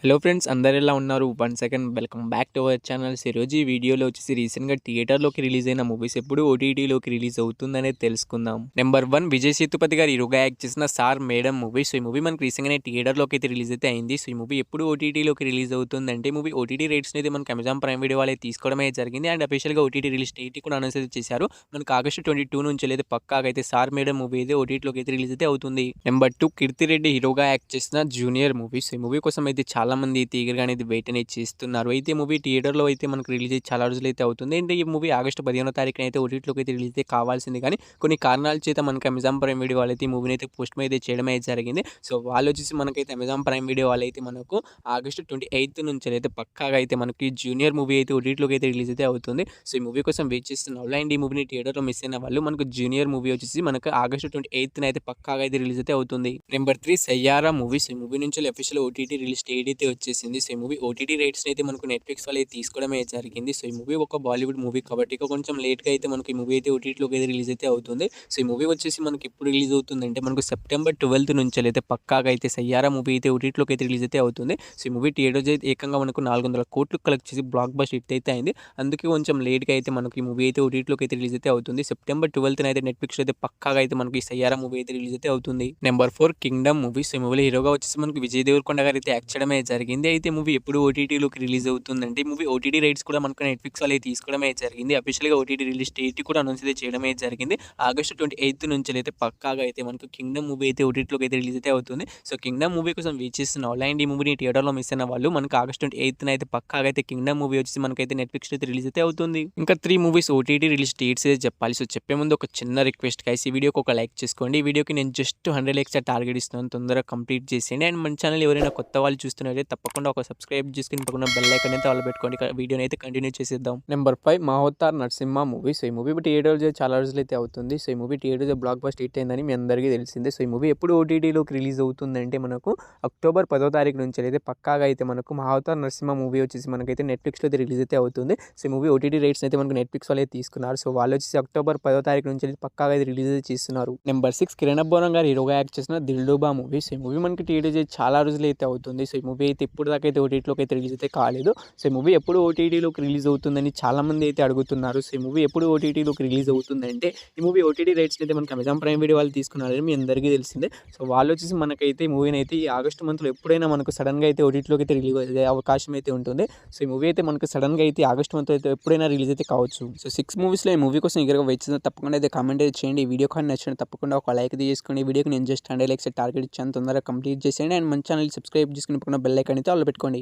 Hello friends, అందరు ఎలా ఉన్నారు? One second welcome back to our channels. ఈరోజు ఈ వీడియోలో వచ్చేసి రీసెంట్గా థియేటర్లోకి రిలీజ్ అయిన మూవీస్ ఎప్పుడు ఓటీటీలోకి రిలీజ్ అవుతుందనేది తెలుసుకుందాం. నెంబర్ 1, విజయ్ సేతుపతి గారు హీరోగా యాక్ట్ చేసిన సార్ మేడం మూవీ. సో ఈ మూవీ మనకి రీసెంట్గానే థియేటర్లోకి అయితే రిలీజ్ అయితే అయింది. సో ఈ మూవీ ఎప్పుడు ఓటీటీలోకి రిలీజ్ అవుతుందంటే మూవీ ఓటీటీ రేట్స్ అయితే మనకి అమెజాన్ ప్రైమ్ వీడియో వాళ్ళే తీసుకోవడమే జరిగింది. అండ్ అఫీషియల్గా ఓటీటీ రిలీజ్ డేట్ కూడా అనౌన్స్ అయితే చేశారు. మనకు ఆగస్టు 22 నుంచి అయితే పక్కాగా అయితే సార్ మేడం మూవీ అయితే ఓటీటీలోకి అయితే రిలీజ్ అయితే అవుతుంది. నెంబర్ 2, కీర్తిరెడ్డి హీరోగా యాక్ట్ చేసిన జూనియర్ మూవీ. సో ఈ మూవీ కోసం అయితే చాలా మంది అయితే ఈగర్గా అనేది వెయిట్ అనేది చేస్తున్నారు. అయితే మూవీ థియేటర్లో అయితే మనకు రిలీజ్ అయ్యి చాలా రోజులు అయితే అవుతుంది. అంటే ఈ మూవీ ఆగస్టు 15వ తారీఖున అయితే ఓటీటీలోకి అయితే రిలీజ్ అయితే కావాల్సింది, కానీ కొన్ని కారణాల చేత మనకి అమెజాన్ ప్రైమ్ వీడియో వాళ్ళైతే ఈ మూవీని అయితే పోస్ట్ అయితే చేయడం అయితే జరిగింది. సో వాళ్ళు వచ్చేసి మనకైతే అమెజాన్ ప్రైమ్ వీడియో వాళ్ళైతే మనకు ఆగస్టు 28 నుంచి అయితే పక్కాగా అయితే మనకి జూనియర్ మూవీ అయితే ఓటీటీలోకి అయితే రిలీజ్ అయితే అవుతుంది. సో ఈ మూవీ కోసం వెయిట్ చేస్తున్న అండ్ ఈ మూవీని థియేటర్లో మిస్ అయిన వాళ్ళు మనకు జూనియర్ మూవీ వచ్చేసి మనకు ఆగస్టు 28 అయితే పక్కాగా అయితే రిలీజ్ అయితే అవుతుంది. Number 3, Saiyaara movie. సో ఈ మూవీ నుంచి అఫీషియల్ ఓటీటీ రిలీజ్ డేట్ అయితే వచ్చేసింది. సో ఈ మూవీ ఓటీటీ రేట్స్ అయితే మనకు నెట్ఫ్లిక్స్ వాళ్ళు తీసుకోవడమే జరిగింది. సో ఈ మూవీ ఒక బాలీవుడ్ మూవీ కాబట్టి కొంచెం లేట్గా అయితే మనకి ఈ మూవీ అయితే ఓటీటీలోకి అయితే రిలీజ్ అయితే అవుతుంది. సో ఈ మూవీ వచ్చేసి మనకి ఎప్పుడు రిలీజ్ అవుతుందంటే మనకు సెప్టెంబర్ 12 నుంచి అయితే పక్కాగా అయితే సయ్యారా మూవీ అయితే ఓటీటీలోకి అయితే రిలీజ్ అయితే అవుతుంది. సో ఈ మూవీ థియేటర్స్ అయితే ఏకంగా మనకు 400 కోట్లు కలెక్ట్ చేసి బ్లాక్ బస్టర్ హిట్ అయితే అయింది. అందుకే కొంచెం లేట్గా అయితే మనకి ఈ మూవీ అయితే ఓటీటీలోకి అయితే రిలీజ్ అయితే అవుతుంది. సెప్టెంబర్ 12 అయితే నెట్ఫ్లిక్స్ అయితే పక్కాగా అయితే మనకి సయ్యారా మూవీ అయితే రిలీజ్ అయితే అవుతుంది. Number 4, Kingdom movie. సో ఈ మూవీలో హీరోగా వచ్చేసి మనకి విజయ్ దేవరకొండ గారు అయితే యాక్ట్ చేయడమే జరిగింది. అయితే మూవీ ఎప్పుడు ఓటీటీలోకి రిలీజ్ అవుతుందంటే ఈ మూవీ ఓటీటీ రైట్స్ కూడా మనకు నెట్ఫ్లిక్స్ వాళ్ళు తీసుకోవడమే జరిగింది. అఫీషియల్గా ఓటీటీ రిలీజ్ డేట్ కూడా అనౌన్స్ అయితే చేయడమే జరిగింది. ఆగస్టు 28 నుంచి అయితే పక్కాగా అయితే మనకు కింగ్డమ్ మూవీ అయితే ఓటీటీలోకి అయితే రిలీజ్ అయితే అవుతుంది. సో కింగ్డమ్ మూవీ కోసం వెయిట్ చేస్తున్న అండ్ ఈ మూవీని థియేటర్లో మిస్ అయిన వాళ్ళు మనకు ఆగస్టు 28 అయితే పక్కాగా అయితే కింగ్డమ్ మూవీ వచ్చేసి మనకైతే నెట్ఫ్లిక్స్ అయితే రిలీజ్ అయితే అవుతుంది. ఇంకా 3 మూవీస్ ఓటీటీ రిలీజ్ డేట్స్ అయితే చెప్పాలి. సో చెప్పే ముందు ఒక చిన్న రిక్వెస్ట్ గైస్, ఈ వీడియోకి ఒక లైక్ చేసుకోండి. ఈ వీడియోకి నేను జస్ట్ 100 లైక్స్ టార్గెట్ ఇస్తున్నాను, తొందరగా కంప్లీట్ చేసేయండి. అండ్ మన ఛానల్ ఎవరైనా కొత్త వాళ్ళు చూస్తున్నారైతే తప్పకుండా ఒక సబ్స్క్రైబ్ చేసుకుని పక్కన బెల్ ఐకాన్ అయితే వాళ్ళు పెట్టుకోండి. వీడియోని అయితే కంటిన్యూ చేసేద్దాం. Number 5, Mahavatar Narasimha movie. So ఈ మూవీ థియేటర్ చాలా రోజులు అయితే అవుతుంది. సో ఈ movie theatre blockbuster hit అయిందని మీ అందరికీ తెలిసిందే. సో ఈ మూవీ ఎప్పుడు ఓటీటీలోకి రిలీజ్ అవుతుందంటే మనకు అక్టోబర్ 10వ తారీఖు నుంచి అయితే పక్కాగా అయితే మనకు మహోతార్ నరసింహ మూవీ వచ్చేసి మనకైతే నెట్ఫ్లిక్స్లో అయితే రిలీజ్ అయితే అవుతుంది. సో ఈ మూవీ ఓటీటీ రేట్స్ అయితే మనకు నెట్ఫ్లిక్స్ వాళ్ళు తీసుకున్నారు. సో వాళ్ళు వచ్చేసి అక్టోబర్ 10వ తారీఖు నుంచి అయితే పక్కాగా అయితే రిలీజ్ అయితే చేస్తున్నారు. నెంబర్ 6, కిరణ్ అబ్బోరం గారు హీరోగా యాక్ట్ చేసిన దిల్రుబా మూవీ. సో ఈ మూవీ మనకి థియేటర్ చాలా రోజులు అయితే అవుతుంది. సో ఈ మూవీ అయితే ఇప్పుడు దాకా అయితే ఓటీటీలోకి అయితే రిలీజ్ అయితే కాలేదు. సో ఈ మూవీ ఎప్పుడు ఓటీటీలోకి రిలీజ్ అవుతుందని చాలామంది అయితే అడుగుతున్నారు. సో ఈ మూవీ ఎప్పుడు ఓటీటీలోకి రిలీజ్ అవుతుందంటే ఈ మూవీ ఓటీటీ రైట్స్ అయితే మనకి అమెజాన్ ప్రైమ్ వీడియో వాళ్ళు తీసుకున్నారని మీ అందరికీ తెలిసిందే. సో వాళ్ళు వచ్చేసి మనకైతే ఈ మూవీని అయితే ఈ ఆగస్టు మంత్లో ఎప్పుడైనా మనకు సడన్గా అయితే ఓటీటీలోకి అయితే రిలీజ్ అయ్యే అవకాశం అయితే ఉంటుంది. సో ఈ మూవీ అయితే మనకు సడన్గా అయితే ఆగస్టు మంత్ అయితే ఎప్పుడైనా రిలీజ్ అయితే కావచ్చు. సో 6 మూవీస్లో ఈ మూవీ కోసం ఎగరగా వెయిట్ చేసిన తప్పకుండా అయితే కామెంట్ అయితే చేయండి. ఈ వీడియో కానీ నచ్చిన తప్పకుండా ఒక లైక్ అయితే చేసుకోండి. ఈ వీడియోకి నేను జస్ట్ 100 లైక్స్ టార్గెట్ ఇచ్చాను, తొందరగా కంప్లీట్ చేసేయండి. అండ్ మన ఛానల్ సబ్స్క్రైబ్ చేసుకుని పక్కన బెల్ ఐకాన్ అయితే వాళ్ళు పెట్టుకోండి.